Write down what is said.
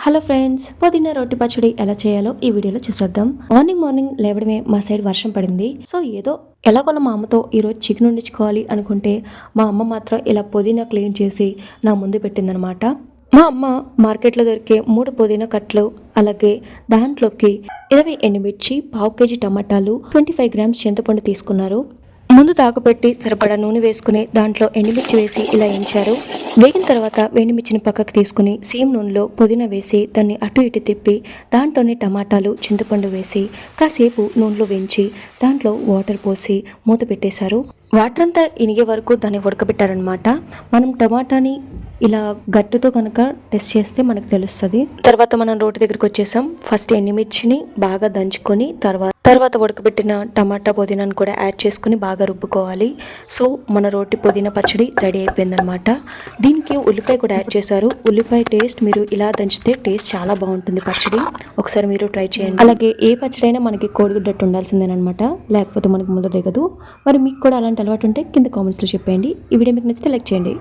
Hello friends, పుదీనా రోటి పచ్చడి ఎలా చేయాలో ఈ వీడియోలో చూసేద్దాం. మార్నింగ్ లేవడమే మా సైడ్ వర్షం పడింది. సో ఏదో ఎలాగోలా మా అమ్మతో ఈరోజు చికెన్ వండించుకోవాలి అనుకుంటే మా అమ్మ మాత్రం ఇలా పుదీనా క్లీన్ చేసి నా ముందు పెట్టిందనమాట. మా అమ్మ మార్కెట్లో దొరికే 3 పుదీనా కట్టలు, అలాగే దాంట్లోకి 20 ఎండుమిర్చి, 1/2 కేజీ టమాటాలు, 25 గ్రామ్స్ చింతపండు తీసుకున్నారు. ముందు తాకుపెట్టి సరిపడా నూనె వేసుకుని దాంట్లో ఎండుమిర్చి వేసి ఇలా వేయించారు. వేగిన తర్వాత ఎండుమిర్చిని పక్కకు తీసుకుని సేమ్ నూనెలో పుదీనా వేసి దాన్ని అటు ఇటు తిప్పి దాంట్లోనే టమాటాలు, చింతపండు వేసి కాసేపు నూనెలో వేయించి దాంట్లో వాటర్ పోసి మూత పెట్టేశారు. వాటర్ అంతా ఇనిగే వరకు దాన్ని ఉడకబెట్టారనమాట. మనం టమాటాని ఇలా గట్టుతో కనుక టెస్ట్ చేస్తే మనకు తెలుస్తుంది. తర్వాత మనం రోటి దగ్గరికి వచ్చేసాం. ఫస్ట్ ఎండుమిర్చిని బాగా దంచుకొని తర్వాత ఉడకబెట్టిన టమాటా పుదీనాను కూడా యాడ్ చేసుకుని బాగా రుబ్బుకోవాలి. సో మన రోటి పుదీనా పచ్చడి రెడీ అయిపోయిందనమాట. దీనికి ఉల్లిపాయ కూడా యాడ్ చేశారు. ఉల్లిపాయ టేస్ట్ మీరు ఇలా దంచితే టేస్ట్ చాలా బాగుంటుంది పచ్చడి. ఒకసారి మీరు ట్రై చేయండి. అలాగే ఏ పచ్చడి అయినా మనకి కోడిగుడ్డట్టు ఉండాల్సిందేనమాట, లేకపోతే మనకు ముందు దిగదు. మరి మీకు కూడా అలాంటి అలవాటు ఉంటే కింద కామెంట్స్లో చెప్పండి. ఈ వీడియో మీకు నచ్చితే లైక్ చేయండి.